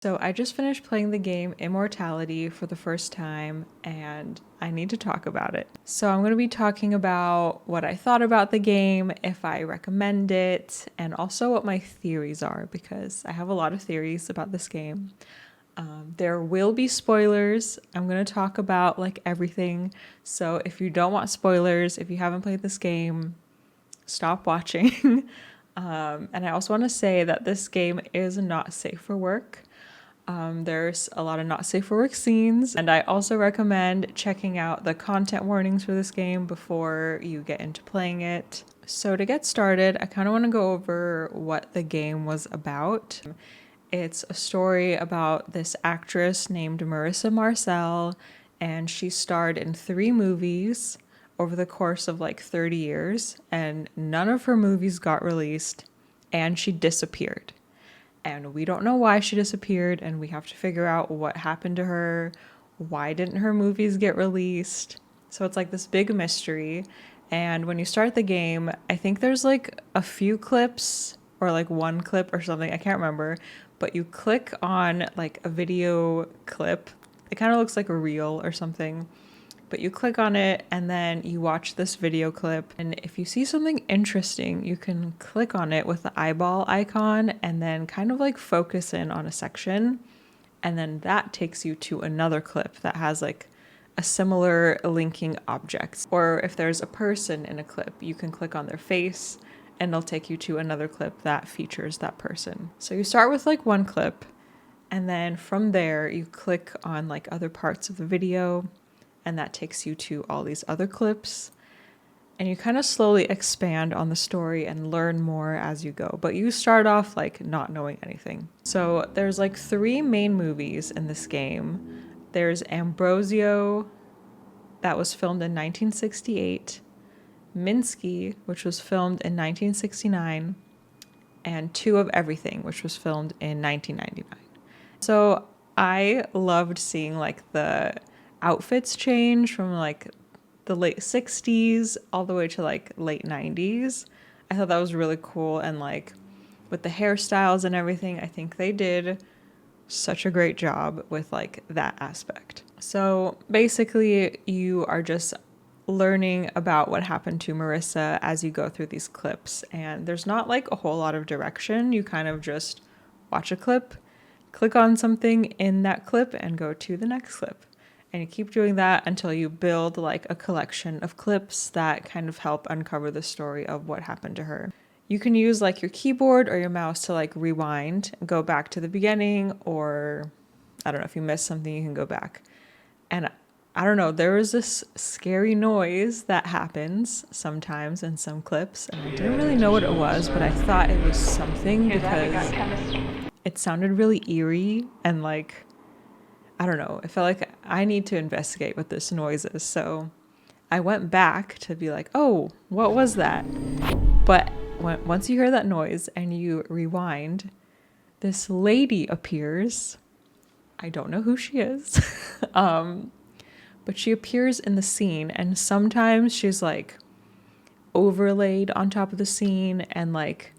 So I just finished playing the game Immortality for the first time and I need to talk about it. So I'm going to be talking about what I thought about the game, if I recommend it, and also what my theories are because I have a lot of theories about this game. There will be spoilers. I'm going to talk about like everything. So if you don't want spoilers, if you haven't played this game, stop watching. And I also want to say that this game is not safe for work. There's a lot of not safe for work scenes, and I also recommend checking out the content warnings for this game before you get into playing it. So to get started, I kind of want to go over what the game was about. It's a story about this actress named Marissa Marcel, and she starred in 3 movies over the course of like 30 years, and none of her movies got released, and she disappeared. And we don't know why she disappeared, and we have to figure out what happened to her. Why didn't her movies get released? So it's like this big mystery. And when you start the game, I think there's like a few clips or like one clip or something, I can't remember, but you click on like a video clip. It kind of looks like a reel or something, but you click on it and then you watch this video clip. And if you see something interesting, you can click on it with the eyeball icon and then kind of like focus in on a section. And then that takes you to another clip that has like a similar linking object. Or if there's a person in a clip, you can click on their face and it'll take you to another clip that features that person. So you start with like one clip, and then from there you click on like other parts of the video, and that takes you to all these other clips, and you kind of slowly expand on the story and learn more as you go, but you start off like not knowing anything. So there's like 3 main movies in this game. There's Ambrosio, that was filmed in 1968, Minsky, which was filmed in 1969, and Two of Everything, which was filmed in 1999. So I loved seeing like the outfits change from like the late 60s all the way to like late 90s. I thought that was really cool, and like with the hairstyles and everything, I think they did such a great job with like that aspect. So basically you are just learning about what happened to Marissa as you go through these clips, and there's not like a whole lot of direction. You kind of just watch a clip, click on something in that clip, and go to the next clip. And you keep doing that until you build like a collection of clips that kind of help uncover the story of what happened to her. You can use like your keyboard or your mouse to like rewind and go back to the beginning, or I don't know, if you missed something, you can go back. And I don't know, there was this scary noise that happens sometimes in some clips, and I didn't really know what it was, but I thought it was something because it sounded really eerie and like, I don't know, it felt like I need to investigate what this noise is. So I went back to be like, oh, what was that? But once you hear that noise and you rewind, this lady appears. I don't know who she is. But she appears in the scene, and sometimes she's like overlaid on top of the scene, and like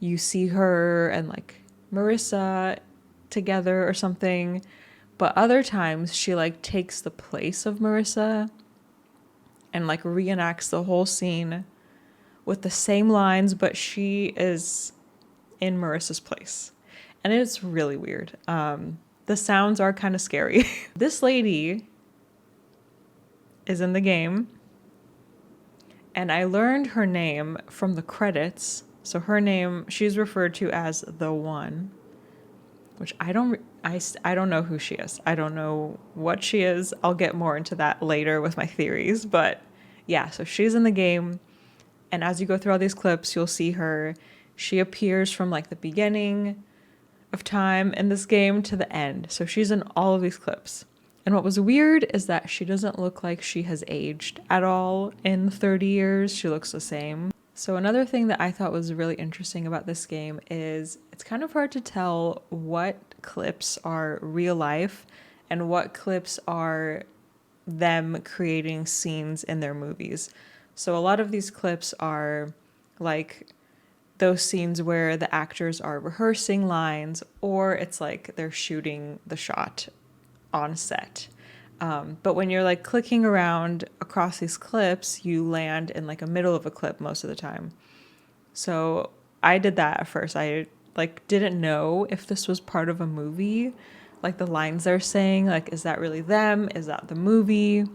you see her and like Marissa together or something. But other times she like takes the place of Marissa and like reenacts the whole scene with the same lines, but she is in Marissa's place. And it's really weird. The sounds are kind of scary. This lady is in the game, and I learned her name from the credits. So her name, she's referred to as the One, which I don't know who she is. I don't know what she is. I'll get more into that later with my theories, but yeah, so she's in the game, and as you go through all these clips, you'll see her. She appears from like the beginning of time in this game to the end. So she's in all of these clips. And what was weird is that she doesn't look like she has aged at all in 30 years. She looks the same. So another thing that I thought was really interesting about this game is it's kind of hard to tell what clips are real life and what clips are them creating scenes in their movies. So a lot of these clips are like those scenes where the actors are rehearsing lines, or it's like they're shooting the shot on set. But when you're like clicking around across these clips, you land in like a middle of a clip most of the time. So I did that at first. I like didn't know if this was part of a movie, like the lines they're saying, like, is that really them? Is that the movie?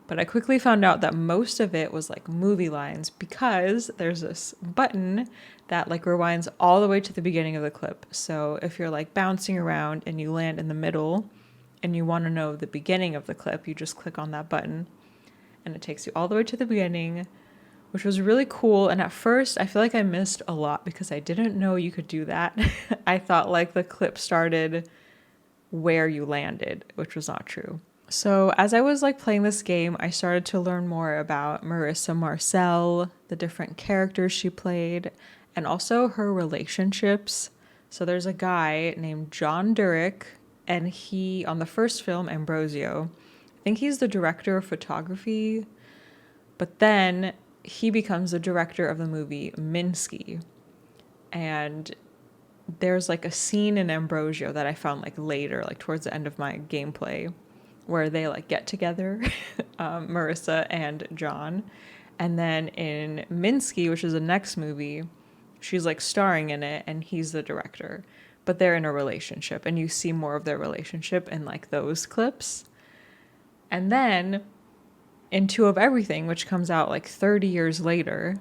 But I quickly found out that most of it was like movie lines, because there's this button that like rewinds all the way to the beginning of the clip. So if you're like bouncing around and you land in the middle and you want to know the beginning of the clip, you just click on that button and it takes you all the way to the beginning, which was really cool. And at first I feel like I missed a lot because I didn't know you could do that. I thought like the clip started where you landed, which was not true. So as I was like playing this game, I started to learn more about Marissa Marcel, the different characters she played, and also her relationships. So there's a guy named John Durick, and he, on the first film, Ambrosio, I think he's the director of photography, but then he becomes the director of the movie Minsky. And there's like a scene in Ambrosio that I found like later, like towards the end of my gameplay, where they like get together, Marissa and John. And then in Minsky, which is the next movie, she's like starring in it and he's the director. But they're in a relationship and you see more of their relationship in like those clips. And then in Two of Everything, which comes out like 30 years later,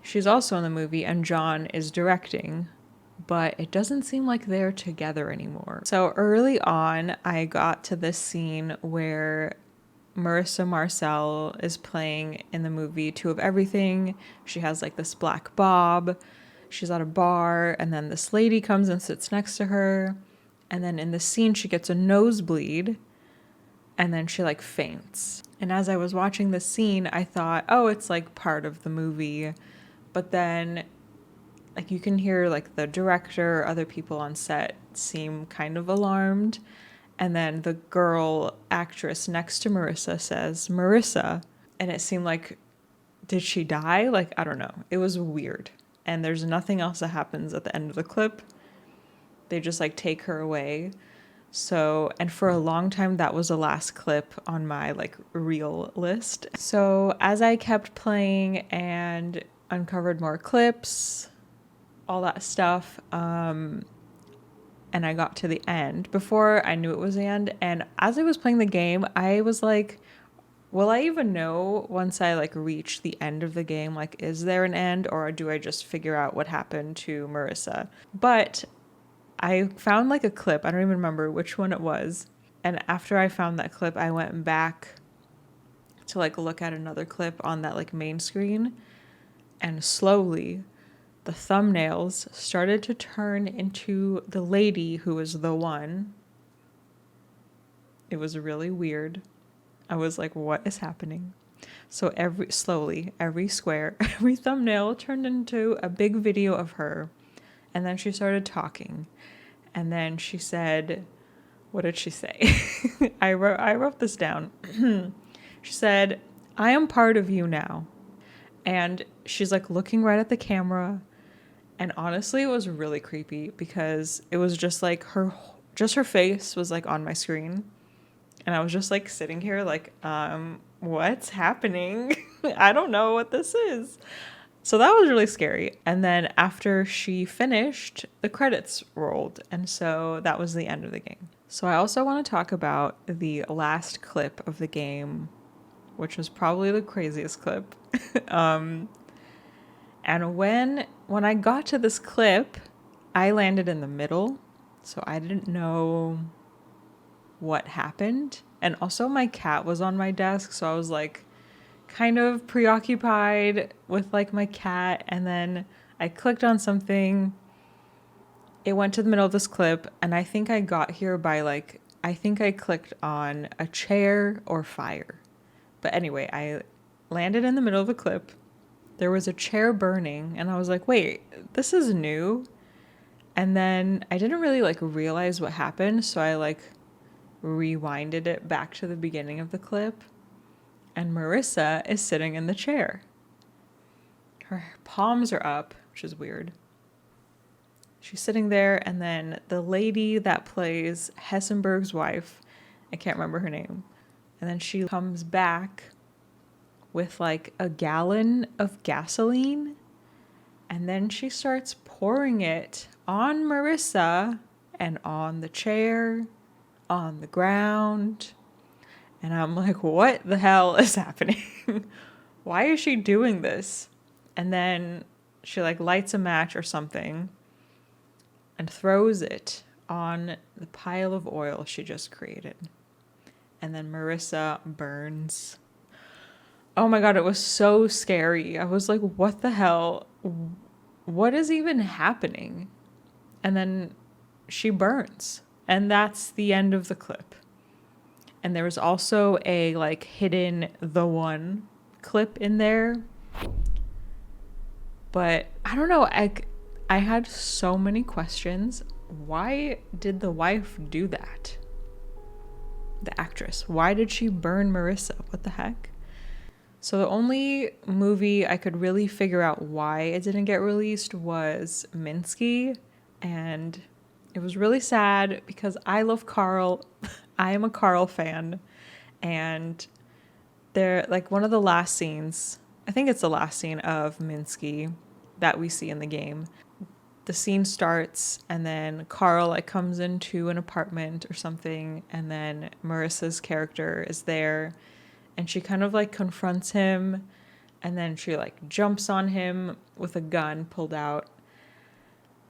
she's also in the movie and John is directing, but it doesn't seem like they're together anymore. So early on, I got to this scene where Marissa Marcel is playing in the movie Two of Everything. She has like this black bob. She's at a bar, and then this lady comes and sits next to her. And then in the scene, she gets a nosebleed, and then she like faints. And as I was watching this scene, I thought, oh, it's like part of the movie. But then like you can hear like the director, other people on set seem kind of alarmed. And then the girl actress next to Marissa says, Marissa. And it seemed like, did she die? Like, I don't know. It was weird. And there's nothing else that happens at the end of the clip. They just like take her away. So, and for a long time, that was the last clip on my like reel list. So as I kept playing and uncovered more clips, all that stuff, and I got to the end before I knew it was the end. And as I was playing the game, I was like, will I even know once I like reach the end of the game? Like, is there an end, or do I just figure out what happened to Marissa? But I found like a clip. I don't even remember which one it was. And after I found that clip, I went back to like look at another clip on that like main screen, and slowly the thumbnails started to turn into the lady who was the one. It was really weird. I was like, what is happening? So every square, every thumbnail turned into a big video of her. And then she started talking. And then she said, what did she say? I wrote this down. She said, I am part of you now. And she's like looking right at the camera. And honestly, it was really creepy because it was just like her face was like on my screen. And I was just like sitting here like, what's happening? I don't know what this is. So that was really scary. And then after she finished, the credits rolled. And so that was the end of the game. So I also want to talk about the last clip of the game, which was probably the craziest clip. And when I got to this clip, I landed in the middle, so I didn't know what happened. And also my cat was on my desk, so I was like kind of preoccupied with like my cat. And then I clicked on something. It went to the middle of this clip, and I think I got here by like, I think I clicked on a chair or fire. But anyway, I landed in the middle of the clip. There was a chair burning, and I was like, wait, this is new. And then I didn't really like realize what happened, so I like rewinded it back to the beginning of the clip, and Marissa is sitting in the chair. Her palms are up, which is weird. She's sitting there, and then the lady that plays Hessenberg's wife, I can't remember her name, and then she comes back with like a gallon of gasoline, and then she starts pouring it on Marissa and on the chair, on the ground. And I'm like, what the hell is happening? Why is she doing this? And then she like lights a match or something and throws it on the pile of oil she just created. And then Marissa burns. Oh my God, it was so scary. I was like, what the hell? What is even happening? And then she burns. And that's the end of the clip. And there was also a like hidden The One clip in there. But I don't know, I had so many questions. Why did the wife do that? The actress. Why did she burn Marissa? What the heck? So the only movie I could really figure out why it didn't get released was Minsky. And it was really sad because I love Carl. I am a Carl fan. And they're like one of the last scenes, I think it's the last scene of Minsky that we see in the game. The scene starts and then Carl like comes into an apartment or something, and then Marissa's character is there and she kind of like confronts him, and then she like jumps on him with a gun pulled out,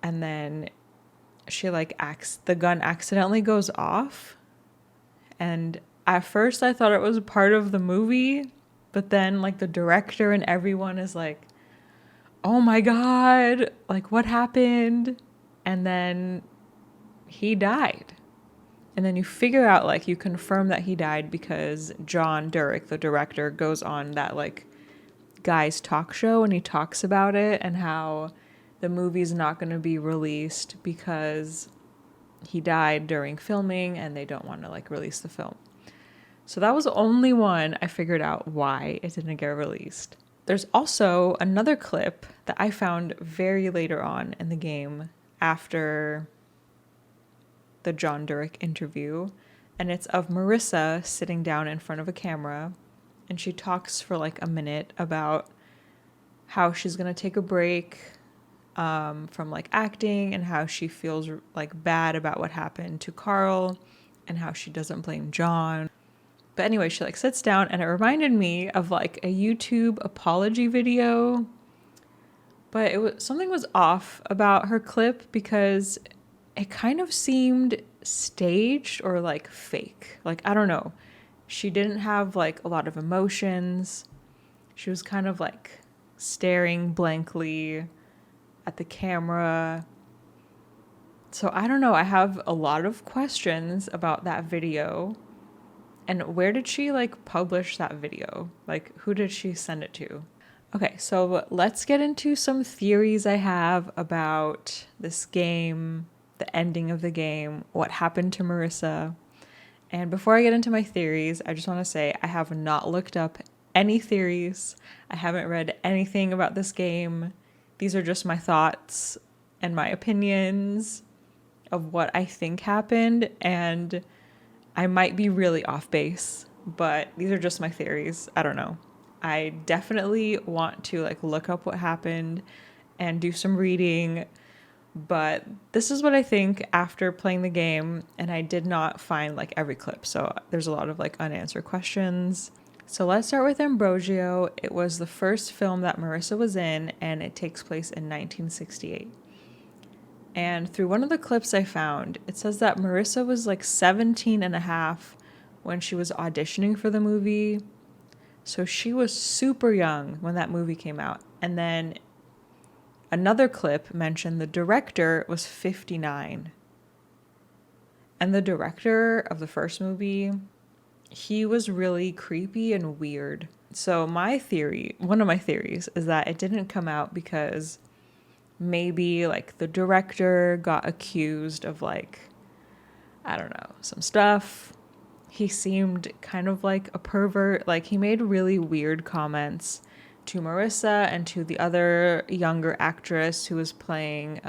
and then she like the gun accidentally goes off. And at first I thought it was a part of the movie, but then like the director and everyone is like, oh my God, like what happened? And then he died. And then you figure out, like, you confirm that he died because John Durick, the director, goes on that like guy's talk show and he talks about it and how the movie's not going to be released because he died during filming and they don't want to like release the film. So that was the only one I figured out why it didn't get released. There's also another clip that I found very later on in the game after the John Durick interview, and it's of Marissa sitting down in front of a camera, and she talks for like a minute about how she's going to take a break from like acting and how she feels like bad about what happened to Carl and how she doesn't blame John. But anyway, she like sits down, and it reminded me of like a YouTube apology video, but something was off about her clip because it kind of seemed staged or like fake. Like, I don't know. She didn't have like a lot of emotions. She was kind of like staring blankly at the camera. So I don't know. I have a lot of questions about that video. And where did she like publish that video? Like, who did she send it to? Okay, so let's get into some theories I have about this game, the ending of the game, what happened to Marissa. And before I get into my theories, I just want to say I have not looked up any theories. I haven't read anything about this game. These are just my thoughts and my opinions of what I think happened, and I might be really off base, but these are just my theories. I don't know. I definitely want to like look up what happened and do some reading, but this is what I think after playing the game, and I did not find like every clip, so there's a lot of like unanswered questions. So let's start with Ambrosio. It was the first film that Marissa was in, and it takes place in 1968. And through one of the clips I found, it says that Marissa was like 17 and a half when she was auditioning for the movie. So she was super young when that movie came out. And then another clip mentioned the director was 59. And the director of the first movie, he was really creepy and weird. So one of my theories is that it didn't come out because maybe like the director got accused of like, I don't know, some stuff. He seemed kind of like a pervert. Like, he made really weird comments to Marissa and to the other younger actress who was playing,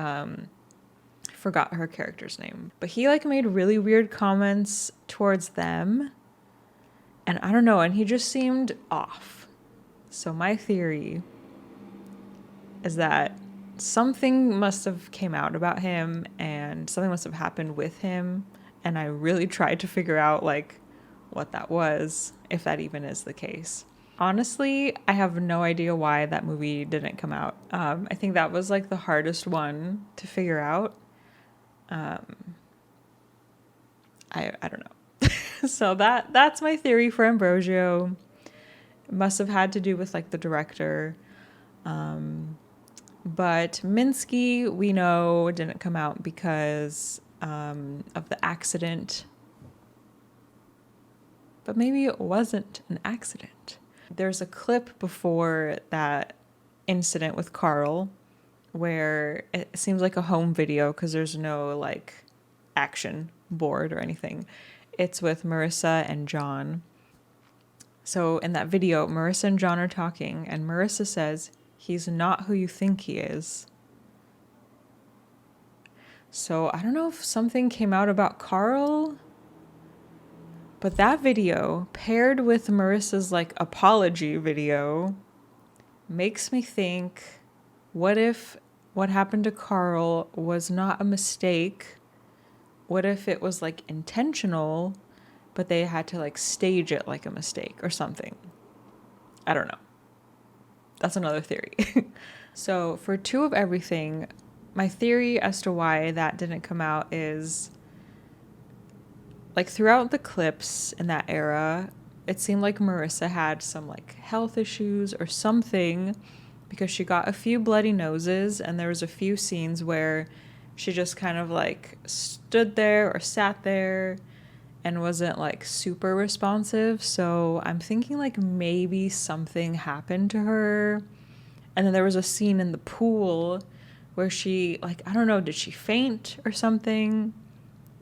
forgot her character's name. But he like made really weird comments towards them. And I don't know, and he just seemed off. So my theory is that something must have came out about him and something must have happened with him. And I really tried to figure out like what that was, if that even is the case. Honestly, I have no idea why that movie didn't come out. I think that was like the hardest one to figure out. I don't know. So that's my theory for Ambrosio. It must have had to do with like the director. But Minsky, we know, didn't come out because of the accident. But maybe it wasn't an accident. There's a clip before that incident with Carl where it seems like a home video because there's no like action board or anything. It's with Marissa and John. So in that video, Marissa and John are talking and Marissa says, "He's not who you think he is." So I don't know if something came out about Carl, but that video paired with Marissa's like apology video makes me think, what if what happened to Carl was not a mistake? What if it was like intentional, but they had to like stage it like a mistake or something? I don't know. That's another theory. So for Two of Everything, my theory as to why that didn't come out is like throughout the clips in that era, it seemed like Marissa had some like health issues or something because she got a few bloody noses and there was a few scenes where she just kind of like stood there or sat there and wasn't like super responsive. So I'm thinking like maybe something happened to her. And then there was a scene in the pool where she like, I don't know, did she faint or something?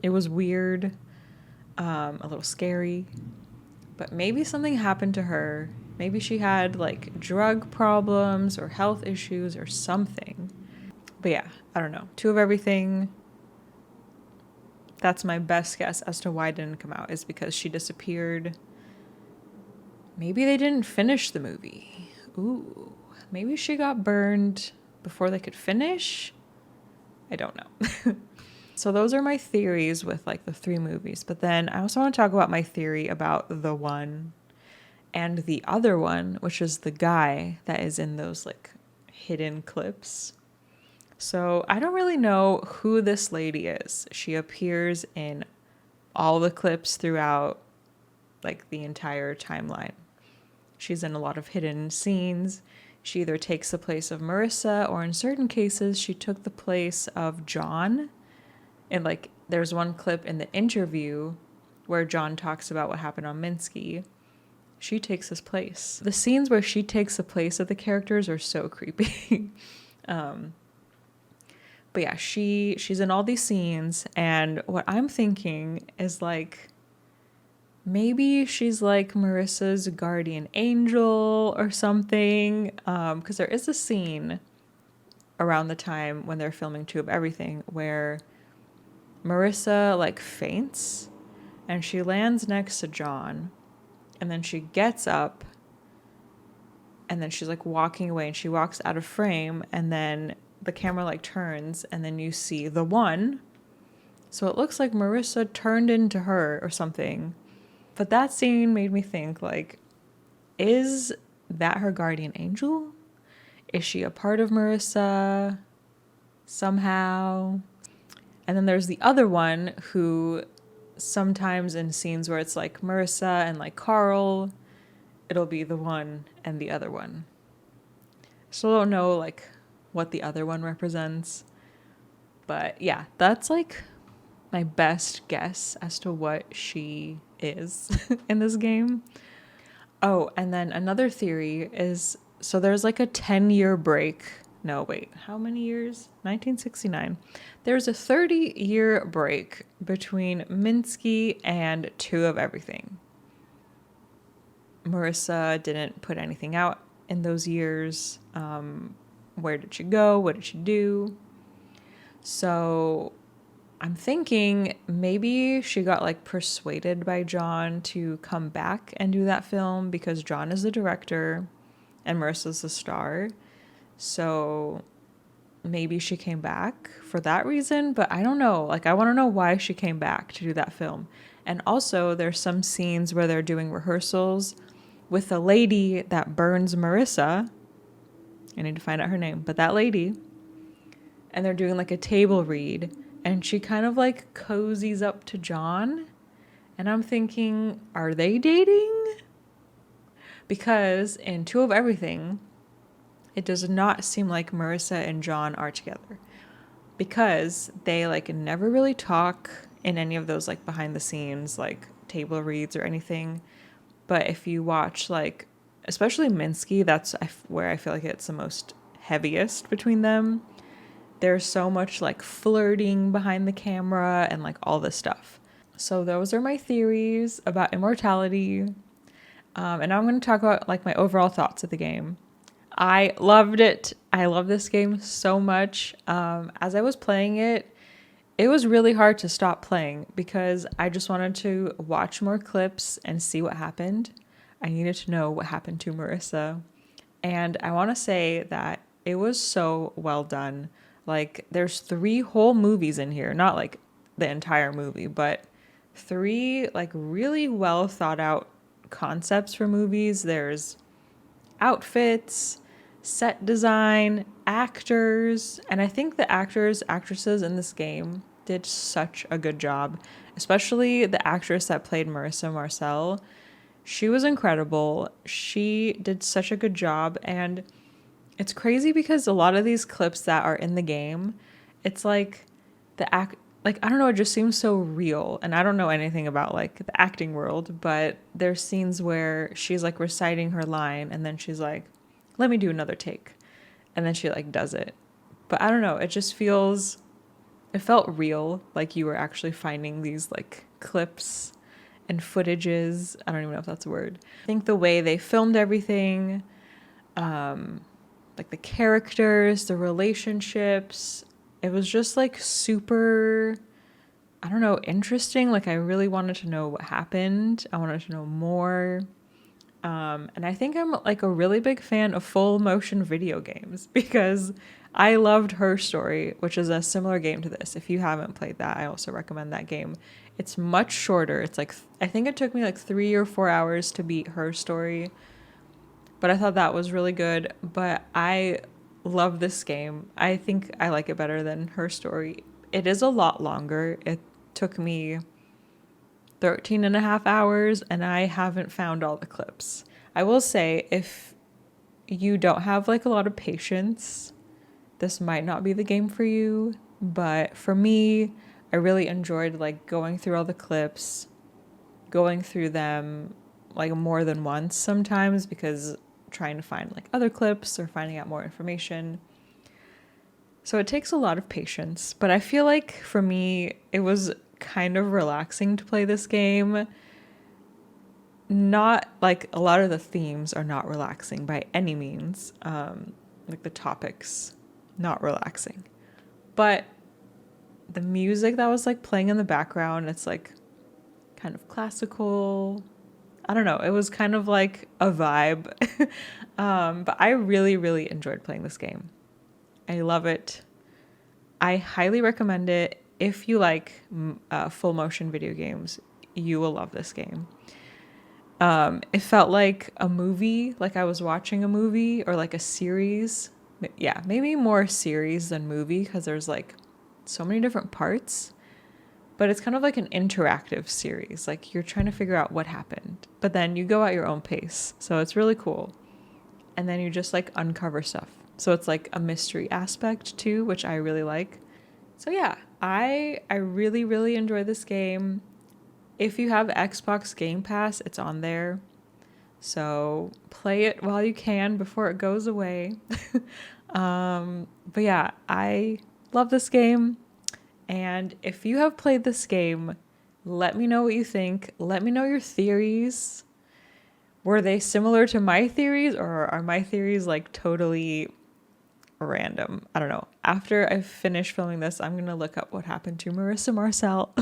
It was weird. A little scary, but maybe something happened to her. Maybe she had like drug problems or health issues or something. But yeah, I don't know. Two of Everything, that's my best guess as to why it didn't come out, is because she disappeared. Maybe they didn't finish the movie. Ooh, maybe she got burned before they could finish. I don't know. So those are my theories with like the three movies. But then I also want to talk about my theory about the one and the other one, which is the guy that is in those like hidden clips. So I don't really know who this lady is. She appears in all the clips throughout like the entire timeline. She's in a lot of hidden scenes. She either takes the place of Marissa or in certain cases she took the place of John. And like there's one clip in the interview where John talks about what happened on Minsky. She takes his place. The scenes where she takes the place of the characters are so creepy. But yeah, she's in all these scenes, and what I'm thinking is like maybe she's like Marissa's guardian angel or something. Because there is a scene around the time when they're filming Two of Everything where Marissa like faints and she lands next to John and then she gets up and then she's like walking away and she walks out of frame and then the camera like turns and then you see the one. So it looks like Marissa turned into her or something. But that scene made me think like, is that her guardian angel? Is she a part of Marissa somehow? And then there's the other one who sometimes in scenes where it's like Marissa and like Carl, it'll be the one and the other one. Still don't know like what the other one represents. But yeah, that's like my best guess as to what she is in this game. Oh, and then another theory is, so there's like a 10-year break. No, wait, how many years? 1969. There's a 30-year break between Minsky and Two of Everything. Marissa didn't put anything out in those years. Where did she go? What did she do? So I'm thinking maybe she got like persuaded by John to come back and do that film because John is the director and Marissa's the star. So maybe she came back for that reason, but I don't know. Like, I want to know why she came back to do that film. And also, there's some scenes where they're doing rehearsals with the lady that burns Marissa. I need to find out her name, but that lady. And they're doing like a table read, and she kind of like cozies up to John. And I'm thinking, are they dating? Because in Two of Everything, it does not seem like Marissa and John are together. Because they like never really talk in any of those like behind the scenes like table reads or anything. But if you watch like especially Minsky, that's where I feel like it's the most heaviest between them. There's so much like flirting behind the camera and like all this stuff. So those are my theories about Immortality. And now I'm going to talk about like my overall thoughts of the game. I loved it. I love this game so much. As I was playing it, it was really hard to stop playing because I just wanted to watch more clips and see what happened. I needed to know what happened to Marissa. And I want to say that it was so well done. Like, there's 3 whole movies in here, not like the entire movie, but 3 like really well thought out concepts for movies. There's outfits, set design, actors, and I think the actresses in this game did such a good job, especially the actress that played Marissa Marcel. She was incredible. She did such a good job, and it's crazy because a lot of these clips that are in the game, it's like like I don't know, it just seems so real. And I don't know anything about like the acting world, but there's scenes where she's like reciting her line and then she's like, let me do another take. And then she like does it. But I don't know, it felt real, like you were actually finding these like clips and footages. I don't even know if that's a word. I think the way they filmed everything, like the characters, the relationships, it was just like super, I don't know, interesting. Like I really wanted to know what happened. I wanted to know more. And I think I'm like a really big fan of full motion video games because I loved Her Story, which is a similar game to this. If you haven't played that, I also recommend that game. It's much shorter. It's like, I think it took me like 3 or 4 hours to beat Her Story, but I thought that was really good. But I love this game. I think I like it better than Her Story. It is a lot longer. It took me 13 and a half hours, and I haven't found all the clips. I will say, if you don't have like a lot of patience, this might not be the game for you. But for me, I really enjoyed like going through all the clips, going through them like more than once sometimes, because trying to find like other clips or finding out more information. So it takes a lot of patience, but I feel like for me, it was kind of relaxing to play this game. Not like a lot of the themes are not relaxing by any means. Like the topics, not relaxing. But the music that was like playing in the background, it's like kind of classical. I don't know. It was kind of like a vibe. But I really, really enjoyed playing this game. I love it. I highly recommend it. If you like full motion video games, you will love this game. It felt like a movie, like I was watching a movie or like a series. Yeah, maybe more series than movie because there's like so many different parts. But it's kind of like an interactive series. Like you're trying to figure out what happened, but then you go at your own pace. So it's really cool. And then you just like uncover stuff. So it's like a mystery aspect too, which I really like. So yeah, I really, really enjoy this game. If you have Xbox Game Pass, it's on there. So play it while you can before it goes away. But yeah, I love this game. And if you have played this game, let me know what you think. Let me know your theories. Were they similar to my theories, or are my theories like totally random? I don't know. After I finish filming this, I'm gonna look up what happened to Marissa Marcel.